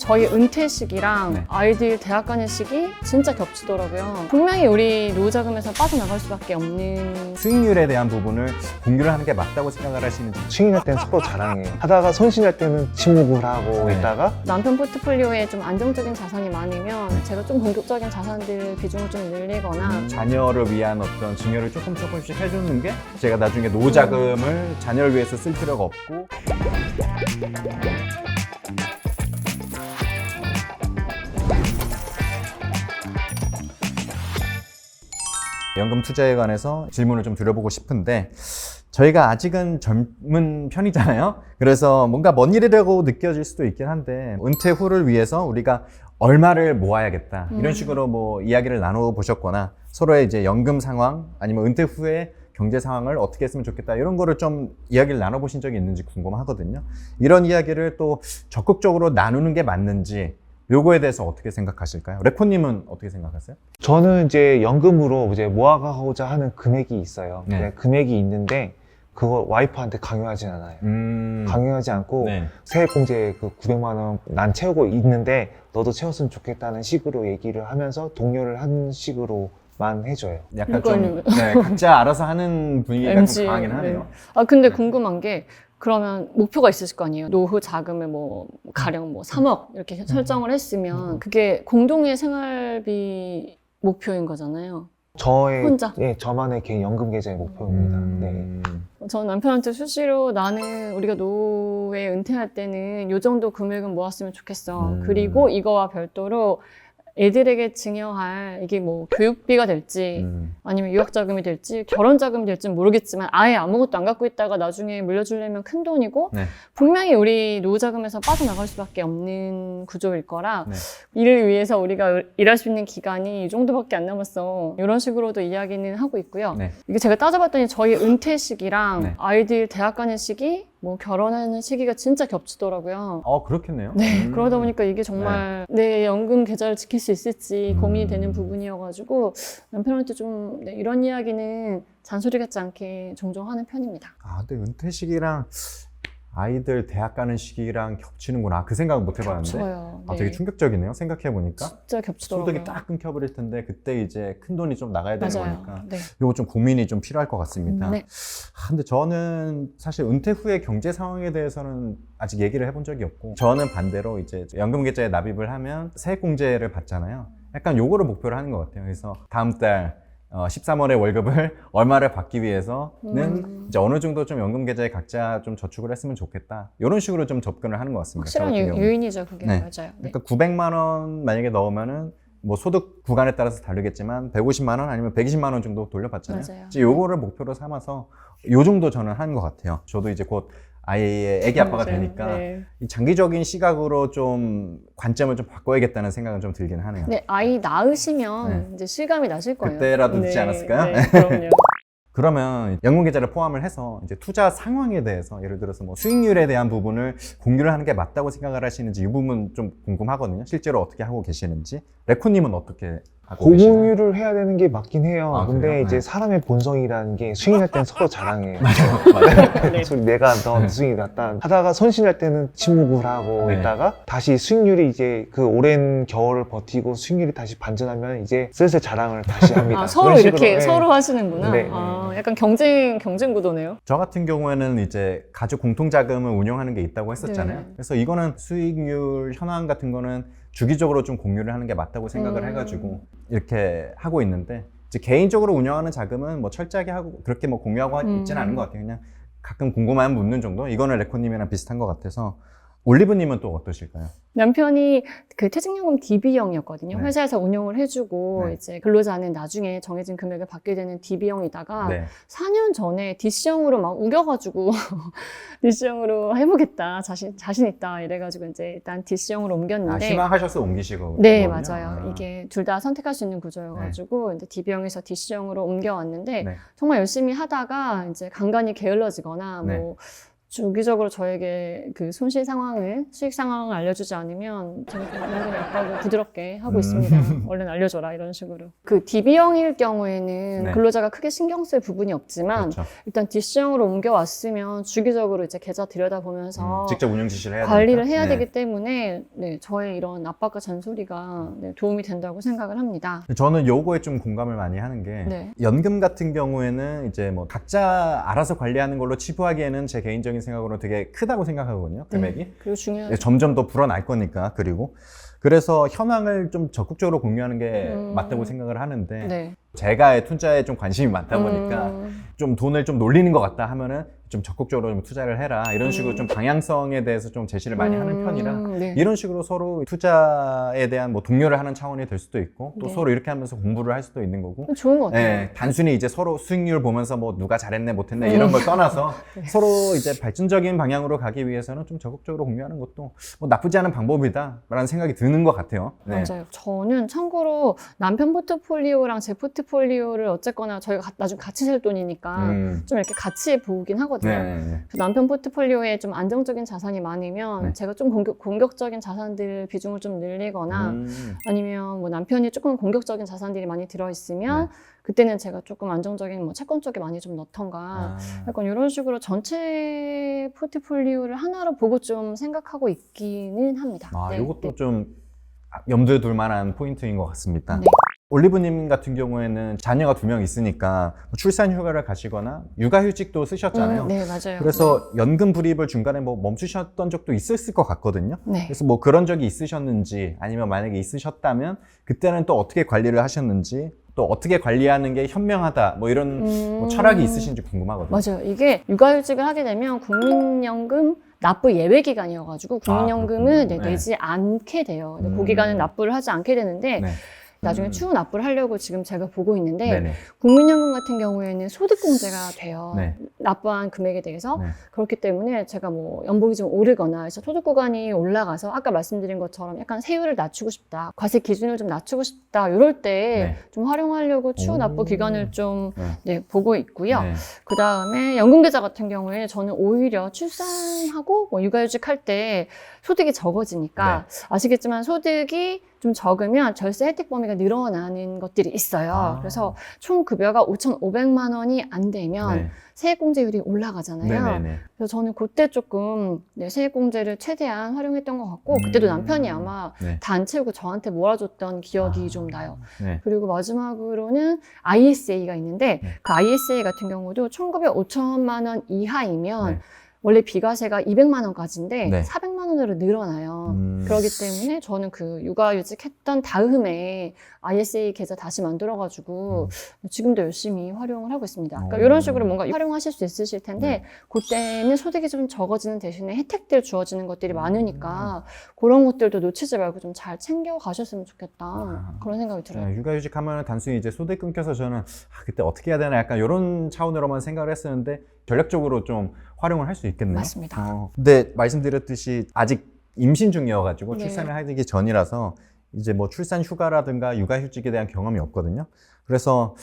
저희 은퇴 시기랑 네. 아이들 대학 가는 시기 진짜 겹치더라고요. 분명히 우리 노후자금에서 빠져나갈 수밖에 없는. 수익률에 대한 부분을 공유를 하는 게 맞다고 생각을 하시는지. 수익날 때는 서로 자랑해요. 하다가 손실날 때는 침묵을 하고 네. 있다가 남편 포트폴리오에 좀 안정적인 자산이 많으면 네. 제가 좀 공격적인 자산들 비중을 좀 늘리거나 자녀를 위한 어떤 증여를 조금씩 해주는 게 제가 나중에 노후자금을 자녀를 위해서 쓸 필요가 없고. 연금 투자에 관해서 질문을 좀 드려보고 싶은데, 저희가 아직은 젊은 편이잖아요. 그래서 뭔가 먼 일이라고 느껴질 수도 있긴 한데, 은퇴 후를 위해서 우리가 얼마를 모아야겠다 이런 식으로 뭐 이야기를 나눠보셨거나, 서로의 이제 연금 상황 아니면 은퇴 후에 경제 상황을 어떻게 했으면 좋겠다 이런 거를 좀 이야기를 나눠보신 적이 있는지 궁금하거든요. 이런 이야기를 또 적극적으로 나누는 게 맞는지, 요거에 대해서 어떻게 생각하실까요? 레코님은 어떻게 생각하세요? 저는 이제 연금으로 이제 모아가고자 하는 금액이 있어요. 네. 네, 금액이 있는데 그거 와이프한테 강요하진 않아요. 강요하지 않고 네. 세액공제 그 900만 원 난 채우고 있는데 너도 채웠으면 좋겠다는 식으로 얘기를 하면서 독려를 한 식으로만 해줘요. 약간 좀 각자 알아서 하는 분위기가 MG, 좀 강하긴 하네요. 아 근데 네. 궁금한 게, 그러면 목표가 있으실 거 아니에요? 노후 자금을 뭐 가령 뭐 3억 이렇게 설정을 했으면 그게 공동의 생활비 목표인 거잖아요. 저의 혼자? 예, 저만의 개인 연금 계좌의 목표입니다. 네. 전 남편한테 수시로 나는 우리가 노후에 은퇴할 때는 요 정도 금액은 모았으면 좋겠어. 그리고 이거와 별도로 애들에게 증여할, 이게 뭐 교육비가 될지 아니면 유학자금이 될지 결혼자금이 될지는 모르겠지만 아예 아무것도 안 갖고 있다가 나중에 물려주려면 큰 돈이고 네. 분명히 우리 노후자금에서 빠져나갈 수밖에 없는 구조일 거라 네. 이를 위해서 우리가 일할 수 있는 기간이 이 정도밖에 안 남았어. 이런 식으로도 이야기는 하고 있고요. 네. 이게 제가 따져봤더니 저희 은퇴 시기랑 네. 아이들 대학 가는 시기, 뭐 결혼하는 시기가 진짜 겹치더라고요. 그렇겠네요. 네, 그러다 보니까 이게 정말 내 연금 계좌를 지킬 수 있을지 고민이 되는 부분이어가지고 남편한테 좀 이런 이야기는 잔소리 같지 않게 종종 하는 편입니다. 근데 은퇴 시기랑 아이들 대학 가는 시기랑 겹치는구나. 그 생각은 못 해봤는데. 겹쳐요. 네. 되게 충격적이네요. 생각해보니까. 진짜 겹치더라고요. 소득이 딱 끊겨버릴 텐데 그때 이제 큰 돈이 좀 나가야 되는 맞아요. 거니까 네. 요거 좀 고민이 좀 필요할 것 같습니다. 네. 근데 저는 사실 은퇴 후의 경제 상황에 대해서는 아직 얘기를 해본 적이 없고, 저는 반대로 이제 연금 계좌에 납입을 하면 세액공제를 받잖아요. 약간 요거를 목표로 하는 것 같아요. 그래서 다음 달 13월에 월급을 얼마를 받기 위해서는 이제 어느 정도 좀 연금 계좌에 각자 좀 저축을 했으면 좋겠다. 이런 식으로 좀 접근을 하는 것 같습니다. 확실한 저 같은 경우는. 유인이죠, 그게. 네. 맞아요. 네. 그러니까 900만 원 만약에 넣으면은 뭐 소득 구간에 따라서 다르겠지만 150만 원 아니면 120만 원 정도 돌려받잖아요. 맞아요. 이제 요거를 목표로 삼아서 요 정도 저는 하는 것 같아요. 저도 이제 곧 아이의 애기 아빠가 맞아요. 되니까 네. 이 장기적인 시각으로 좀 관점을 좀 바꿔야겠다는 생각은 좀 들긴 하네요. 근데 아이 낳으시면 네. 이제 실감이 나실 거예요. 그때라도 늦지 않았을까요? 네, 그럼요. 그러면 연금 계좌를 포함을 해서 이제 투자 상황에 대해서, 예를 들어서 뭐 수익률에 대한 부분을 공유를 하는 게 맞다고 생각을 하시는지, 이 부분 좀 궁금하거든요. 실제로 어떻게 하고 계시는지. 레코님은 어떻게 하고 계시나요? 공유를 해야 되는 게 맞긴 해요. 근데 그래요? 이제 네. 사람의 본성이라는 게 수익날 때는 서로 자랑해요. 맞아요. 네. 소리 내가 더 수익이 났다 하다가 손실날 때는 침묵을 하고 네. 있다가 다시 수익률이 이제 그 오랜 겨울을 버티고 수익률이 다시 반전하면 이제 슬슬 자랑을 다시 합니다. 서로 그런 식으로, 이렇게 예. 서로 하시는구나. 네. 약간 경쟁 구도네요. 저 같은 경우에는 이제 가족 공통자금을 운영하는 게 있다고 했었잖아요. 네. 그래서 이거는 수익률 현황 같은 거는 주기적으로 좀 공유를 하는 게 맞다고 생각을 해가지고 이렇게 하고 있는데, 이제 개인적으로 운영하는 자금은 뭐 철저하게 하고 그렇게 뭐 공유하고 있지는 않은 것 같아요. 그냥 가끔 궁금하면 묻는 정도? 이거는 레코님이랑 비슷한 것 같아서. 올리브님은 또 어떠실까요? 남편이 그 퇴직연금 DB형이었거든요. 네. 회사에서 운용을 해주고 네. 이제 근로자는 나중에 정해진 금액을 받게 되는 DB형이다가 네. 4년 전에 DC형으로 막 우겨가지고 DC형으로 해보겠다, 자신 있다 이래가지고 이제 일단 DC형으로 옮겼는데. 희망하셔서 옮기시고. 네, 거군요. 맞아요. 이게 둘 다 선택할 수 있는 구조여가지고 이제 DB형에서 DC형으로 옮겨왔는데 네. 정말 열심히 하다가 이제 간간히 게을러지거나 네. 뭐 주기적으로 저에게 그 손실 상황을, 수익 상황을 알려주지 않으면 제가 좀 은근히 아빠고 부드럽게 하고 있습니다. 얼른 알려줘라 이런 식으로. 그 DB형일 경우에는 네. 근로자가 크게 신경 쓸 부분이 없지만 그렇죠. 일단 DC형으로 옮겨왔으면 주기적으로 이제 계좌 들여다보면서 직접 운영 지시를 해야 관리를 되니까. 해야 네. 되기 때문에 네, 저의 이런 압박과 잔소리가 네, 도움이 된다고 생각을 합니다. 저는 요거에 좀 공감을 많이 하는 게 네. 연금 같은 경우에는 이제 뭐 각자 알아서 관리하는 걸로 치부하기에는 제 개인적인 생각으로 되게 크다고 생각하거든요. 금액이. 네, 그리고 중요한 점점 더 불어날 거니까. 그리고 그래서 현황을 좀 적극적으로 공유하는 게 맞다고 생각을 하는데 네. 제가 투자에 좀 관심이 많다 보니까 좀 돈을 좀 놀리는 것 같다 하면은 좀 적극적으로 좀 투자를 해라 이런 식으로 좀 방향성에 대해서 좀 제시를 많이 하는 편이라 네. 이런 식으로 서로 투자에 대한 뭐 동료를 하는 차원이 될 수도 있고 또 네. 서로 이렇게 하면서 공부를 할 수도 있는 거고 좋은 것 같아요. 네, 단순히 이제 서로 수익률 보면서 뭐 누가 잘했네 못했네 이런 걸 떠나서 서로 이제 발전적인 방향으로 가기 위해서는 좀 적극적으로 공유하는 것도 뭐 나쁘지 않은 방법이다라는 생각이 드는 것 같아요. 네. 맞아요. 저는 참고로 남편 포트폴리오랑 제 포트폴리오를 어쨌거나 저희가 나중에 같이 살 돈이니까 좀 이렇게 같이 보긴 하거든요. 네. 그 남편 포트폴리오에 좀 안정적인 자산이 많으면 네. 제가 좀 공격적인 자산들 비중을 좀 늘리거나 아니면 뭐 남편이 조금 공격적인 자산들이 많이 들어있으면 네. 그때는 제가 조금 안정적인 뭐 채권 쪽에 많이 좀 넣던가 아. 약간 이런 식으로 전체 포트폴리오를 하나로 보고 좀 생각하고 있기는 합니다. 아, 네, 이것도 네. 좀 염두에 둘 만한 포인트인 것 같습니다. 네. 올리브님 같은 경우에는 자녀가 2명 있으니까 출산 휴가를 가시거나 육아휴직도 쓰셨잖아요. 네, 맞아요. 그래서 연금 불입을 중간에 뭐 멈추셨던 적도 있었을 것 같거든요. 네. 그래서 뭐 그런 적이 있으셨는지 아니면 만약에 있으셨다면 그때는 또 어떻게 관리를 하셨는지 또 어떻게 관리하는 게 현명하다 뭐 이런 뭐 철학이 있으신지 궁금하거든요. 맞아요. 이게 육아휴직을 하게 되면 국민연금 납부 예외 기간이어가지고 국민연금을 그렇군요. 네. 내지 않게 돼요. 그 기간은 납부를 하지 않게 되는데 네. 나중에 추후 납부를 하려고 지금 제가 보고 있는데 네네. 국민연금 같은 경우에는 소득공제가 돼요. 네. 납부한 금액에 대해서. 네. 그렇기 때문에 제가 뭐 연봉이 좀 오르거나 해서 소득 구간이 올라가서 아까 말씀드린 것처럼 약간 세율을 낮추고 싶다, 과세 기준을 좀 낮추고 싶다 이럴 때 좀 활용하려고 추후 납부 기간을 좀 네, 보고 있고요. 네. 그 다음에 연금계좌 같은 경우에 저는 오히려 출산하고 뭐 육아휴직 할 때 소득이 적어지니까 아시겠지만 소득이 좀 적으면 절세 혜택 범위가 늘어나는 것들이 있어요. 그래서 총 급여가 5,500만 원이 안 되면 세액공제율이 올라가잖아요. 네네네. 그래서 저는 그때 조금 세액공제를 최대한 활용했던 것 같고 그때도 남편이 아마 다 안 채우고 저한테 몰아줬던 기억이 좀 나요. 네. 그리고 마지막으로는 ISA가 있는데 그 ISA 같은 경우도 총급여 5천만 원 이하이면 원래 비과세가 200만 원까지인데 400만 원으로 늘어나요. 그렇기 때문에 저는 그 육아휴직 했던 다음에 ISA 계좌 다시 만들어가지고 지금도 열심히 활용을 하고 있습니다. 그러니까 이런 식으로 뭔가 활용하실 수 있으실 텐데 그때는 소득이 좀 적어지는 대신에 혜택들 주어지는 것들이 많으니까 그런 것들도 놓치지 말고 좀 잘 챙겨 가셨으면 좋겠다. 그런 생각이 들어요. 네, 육아휴직 하면 단순히 이제 소득 끊겨서 저는 그때 어떻게 해야 되나 약간 이런 차원으로만 생각을 했었는데 전략적으로 좀 활용을 할 수 있겠네요. 맞습니다. 근데 말씀드렸듯이 아직 임신 중이어가지고 네. 출산을 하기 전이라서 이제 뭐 출산 휴가라든가 육아휴직에 대한 경험이 없거든요. 그래서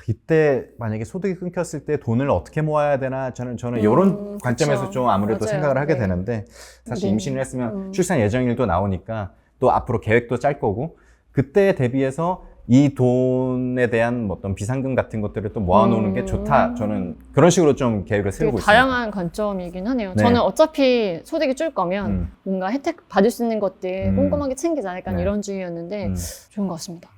이때 만약에 소득이 끊겼을 때 돈을 어떻게 모아야 되나 저는 이런 관점에서 그쵸. 좀 아무래도 맞아요. 생각을 하게 네. 되는데 사실 네. 임신을 했으면 출산 예정일도 나오니까 또 앞으로 계획도 짤 거고 그때에 대비해서 이 돈에 대한 어떤 비상금 같은 것들을 또 모아놓는 게 좋다. 저는 그런 식으로 좀 계획을 세우고 있습니다. 다양한 관점이긴 하네요. 네. 저는 어차피 소득이 줄 거면 뭔가 혜택 받을 수 있는 것들 꼼꼼하게 챙기자 약간 네. 이런 주의였는데 좋은 것 같습니다.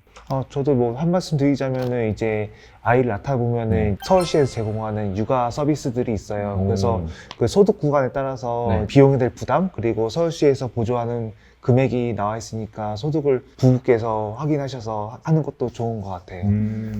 저도 뭐 한 말씀 드리자면은 이제 아이를 낳다 보면은 서울시에서 제공하는 육아 서비스들이 있어요. 그래서 그 소득 구간에 따라서 비용이 될 부담 그리고 서울시에서 보조하는 금액이 나와 있으니까 소득을 부부께서 확인하셔서 하는 것도 좋은 것 같아요.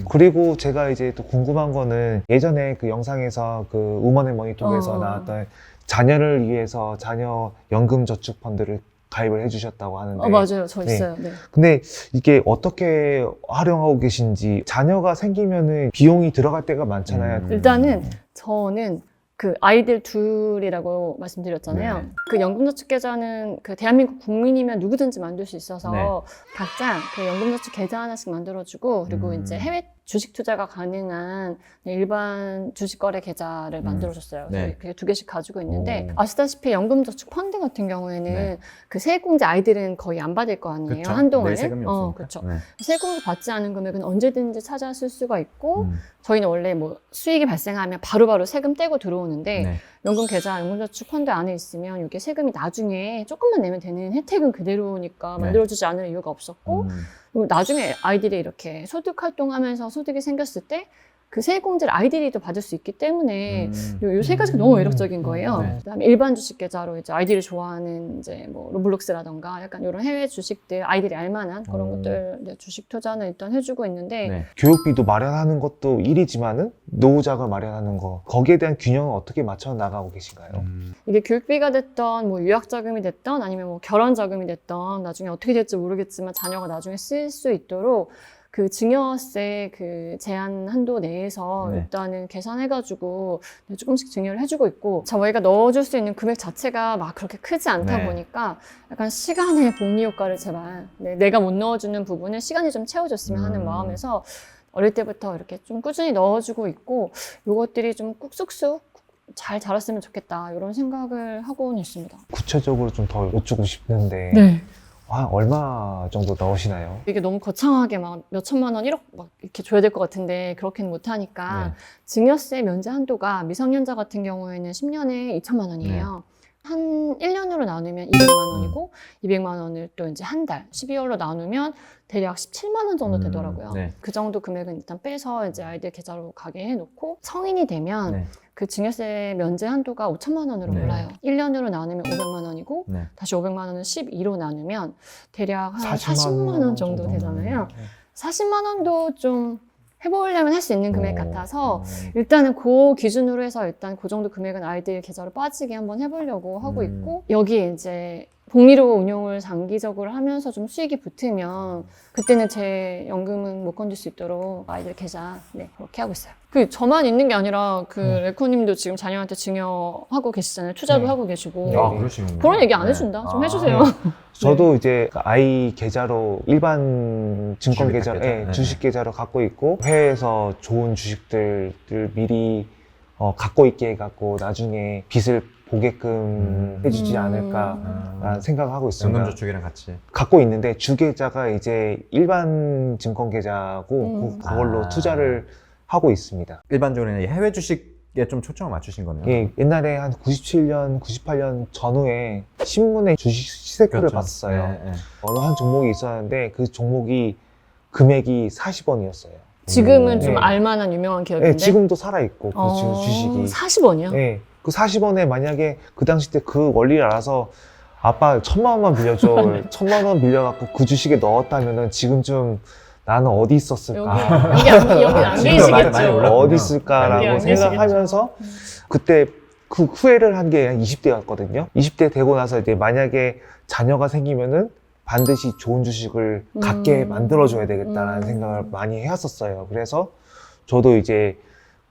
그리고 제가 이제 또 궁금한 거는 예전에 그 영상에서 그 우먼앤머니톡에서 나왔던 자녀를 위해서 자녀 연금 저축 펀드를 가입을 해주셨다고 하는데 맞아요. 저 있어요. 네. 근데 이게 어떻게 활용하고 계신지 자녀가 생기면은 비용이 들어갈 때가 많잖아요. 일단은 저는 그 아이들 둘이라고 말씀드렸잖아요. 네. 그 연금저축 계좌는 그 대한민국 국민이면 누구든지 만들 수 있어서 각자 그 연금저축 계좌 하나씩 만들어주고 그리고 이제 해외 주식 투자가 가능한 일반 주식 거래 계좌를 만들어줬어요. 그래서 네. 그게 2개씩 가지고 있는데 오. 아시다시피 연금저축 펀드 같은 경우에는 네. 그 세액공제 아이들은 거의 안 받을 거 아니에요. 그쵸? 한동안은. 내 세금이 없으니까. 그렇죠. 네. 세금을 받지 않은 금액은 언제든지 찾아 쓸 수가 있고 음. 저희는 원래 뭐 수익이 발생하면 바로바로 세금 떼고 들어오는데 네. 연금 계좌, 연금저축 펀드 안에 있으면 이게 세금이 나중에 조금만 내면 되는 혜택은 그대로니까 네. 만들어주지 않을 이유가 없었고 그리고 나중에 아이들이 이렇게 소득 활동하면서 소득이 생겼을 때 그 세액공제를 아이들이 또 받을 수 있기 때문에 요 세 가지가 너무 매력적인 거예요. 네. 그다음에 일반 주식 계좌로 이제 아이들이 좋아하는 이제 뭐 로블록스라던가 약간 이런 해외 주식들 아이들이 알만한 그런 것들 이제 주식 투자는 일단 해주고 있는데 네. 교육비도 마련하는 것도 일이지만은 노후자금을 마련하는 거 거기에 대한 균형을 어떻게 맞춰 나가고 계신가요? 이게 교육비가 됐던 뭐 유학자금이 됐던 아니면 뭐 결혼자금이 됐던 나중에 어떻게 될지 모르겠지만 자녀가 나중에 쓸 수 있도록 그 증여세 그 제한 한도 내에서 네. 일단은 계산해가지고 조금씩 증여를 해주고 있고 저희가 넣어줄 수 있는 금액 자체가 막 그렇게 크지 않다 네. 보니까 약간 시간의 복리 효과를 제발 내가 못 넣어주는 부분을 시간이 좀 채워줬으면 하는 마음에서 어릴 때부터 이렇게 좀 꾸준히 넣어주고 있고 요것들이 좀 꾹쑥쑥 잘 자랐으면 좋겠다 이런 생각을 하고는 있습니다. 구체적으로 좀 더 여쭈고 싶는데 네. 얼마 정도 넣으시나요? 이게 너무 거창하게 막 몇천만 원, 1억 막 이렇게 줘야 될 것 같은데 그렇게는 못하니까 네. 증여세 면제 한도가 미성년자 같은 경우에는 10년에 2천만 원이에요. 한 1년으로 나누면 200만 원이고 200만 원을 또 이제 한 달 12월로 나누면 대략 17만 원 정도 되더라고요. 네. 그 정도 금액은 일단 빼서 이제 아이들 계좌로 가게 해놓고 성인이 되면 네. 그 증여세 면제 한도가 5천만 원으로 네. 올라요. 1년으로 나누면 500만 원이고 네. 다시 500만 원을 12로 나누면 대략 한 40만 40만 원 정도 되잖아요. 40만 원도 좀 해보려면 할 수 있는 금액 같아서 일단은 그 기준으로 해서 일단 그 정도 금액은 아이들 계좌로 빠지게 한번 해보려고 하고 있고 여기에 이제 복리로 운용을 장기적으로 하면서 좀 수익이 붙으면 그때는 제 연금은 못 건질 수 있도록 아이들 계좌 그렇게 하고 있어요. 그 저만 있는 게 아니라 그 레코님도 지금 자녀한테 증여하고 계시잖아요. 투자도 네. 하고 계시고 네. 아, 그러시군요. 그런 얘기 안 네. 해준다. 좀 아. 해주세요. 저도 이제 아이 계좌로 일반 증권 주식 계좌, 계좌? 네. 주식 계좌로 갖고 있고 해외에서 좋은 주식들을 미리 갖고 있게 해갖고 나중에 빚을 보게끔 해주지 않을까라는 생각을 하고 있습니다. 연금저축이랑 같이. 갖고 있는데 주 계좌가 이제 일반 증권 계좌고 그걸로 아. 투자를 하고 있습니다. 일반적으로 해외 주식에 좀 초점을 맞추신 거네요. 예, 옛날에 한 97년, 98년 전후에 신문에 주식 시세표를 그렇죠. 봤어요. 네, 네. 어느 한 종목이 있었는데 그 종목이 금액이 40원이었어요. 지금은 좀 네. 알만한 유명한 기업인데 네, 지금도 살아있고 그 주식이. 40원이요? 네, 그 40원에 만약에 그 당시 때 그 원리를 알아서 아빠 1,000만 원만 빌려줘. 1,000만 원 빌려갖고 그 주식에 넣었다면은 지금쯤 나는 어디 있었을까? 여기 안 지금도 많이 계시겠죠? 올랐군요. 어디 여기 있을까라고 안 생각하면서 그때 그 후회를 한 게 한 20대였거든요. 20대 되고 나서 이제 만약에 자녀가 생기면은 반드시 좋은 주식을 갖게 만들어줘야 되겠다라는 생각을 많이 해왔었어요. 그래서 저도 이제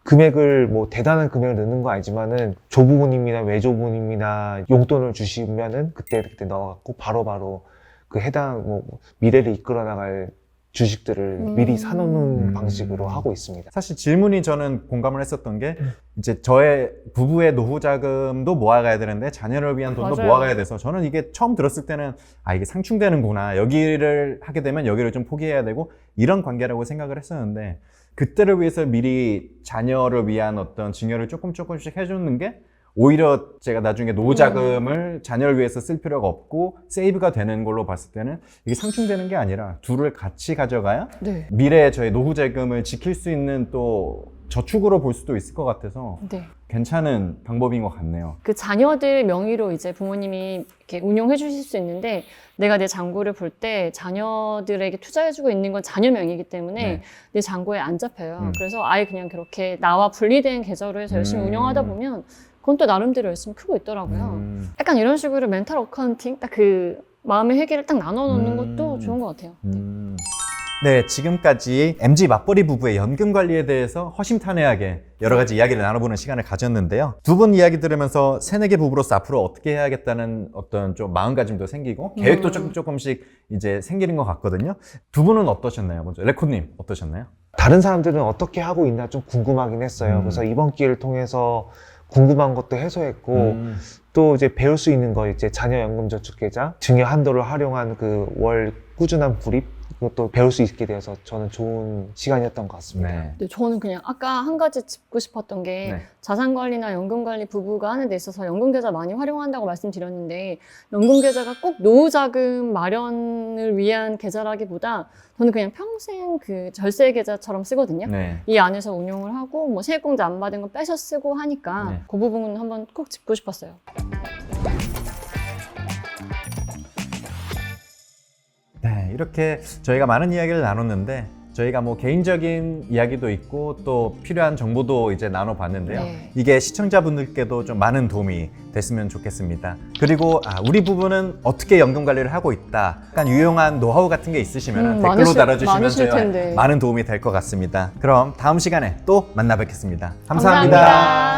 금액을 뭐 대단한 금액을 넣는 거 아니지만은 조부모님이나 외조부모님이나 용돈을 주시면은 그때 넣어갖고 바로바로 그 해당 뭐 미래를 이끌어 나갈 주식들을 미리 사놓는 방식으로 하고 있습니다. 사실 질문이 저는 공감을 했었던 게 이제 저의 부부의 노후 자금도 모아가야 되는데 자녀를 위한 돈도 맞아요. 모아가야 돼서 저는 이게 처음 들었을 때는 이게 상충되는구나. 여기를 하게 되면 여기를 좀 포기해야 되고 이런 관계라고 생각을 했었는데 그때를 위해서 미리 자녀를 위한 어떤 증여를 조금씩 해주는 게 오히려 제가 나중에 노후 자금을 자녀를 위해서 쓸 필요가 없고 세이브가 되는 걸로 봤을 때는 이게 상충되는 게 아니라 둘을 같이 가져가야 네. 미래에 저희 노후 자금을 지킬 수 있는 또 저축으로 볼 수도 있을 것 같아서 네. 괜찮은 방법인 것 같네요. 그 자녀들 명의로 이제 부모님이 이렇게 운용해 주실 수 있는데 내가 내 잔고를 볼 때 자녀들에게 투자해주고 있는 건 자녀 명의이기 때문에 네. 내 잔고에 안 잡혀요. 그래서 아예 그냥 그렇게 나와 분리된 계좌로 해서 열심히 운영하다 보면 그건 또 나름대로 열심히 크고 있더라고요. 약간 이런 식으로 멘탈 어카운팅 딱 그 마음의 회계를 딱 나눠 놓는 것도 좋은 것 같아요. 네, 지금까지 MZ 맞벌이 부부의 연금 관리에 대해서 허심탄회하게 여러 가지 이야기를 나눠보는 시간을 가졌는데요. 두 분 이야기 들으면서 새내기 부부로서 앞으로 어떻게 해야겠다는 어떤 좀 마음가짐도 생기고 계획도 조금씩 이제 생기는 것 같거든요. 두 분은 어떠셨나요? 먼저 레코님 어떠셨나요? 다른 사람들은 어떻게 하고 있나 좀 궁금하긴 했어요. 그래서 이번 기회를 통해서 궁금한 것도 해소했고 또 이제 배울 수 있는 거 이제 자녀연금저축계좌 증여 한도를 활용한 그 월 꾸준한 불입 그것도 배울 수 있게 되어서 저는 좋은 시간이었던 것 같습니다. 네. 근데 저는 그냥 아까 한 가지 짚고 싶었던 게 네. 자산관리나 연금관리 부부가 하는 데 있어서 연금계좌 많이 활용한다고 말씀드렸는데 연금계좌가 꼭 노후자금 마련을 위한 계좌라기보다 저는 그냥 평생 그 절세계좌처럼 쓰거든요. 네. 이 안에서 운용을 하고 뭐 세액공제 안 받은 거 빼서 쓰고 하니까 네. 그 부분은 한번 꼭 짚고 싶었어요. 네, 이렇게 저희가 많은 이야기를 나눴는데 저희가 뭐 개인적인 이야기도 있고 또 필요한 정보도 이제 나눠봤는데요. 네. 이게 시청자분들께도 좀 많은 도움이 됐으면 좋겠습니다. 그리고 우리 부부는 어떻게 연금 관리를 하고 있다. 약간 유용한 노하우 같은 게 있으시면 댓글로 달아주시면 많으실 저희가 텐데. 많은 도움이 될 것 같습니다. 그럼 다음 시간에 또 만나 뵙겠습니다. 감사합니다. 감사합니다.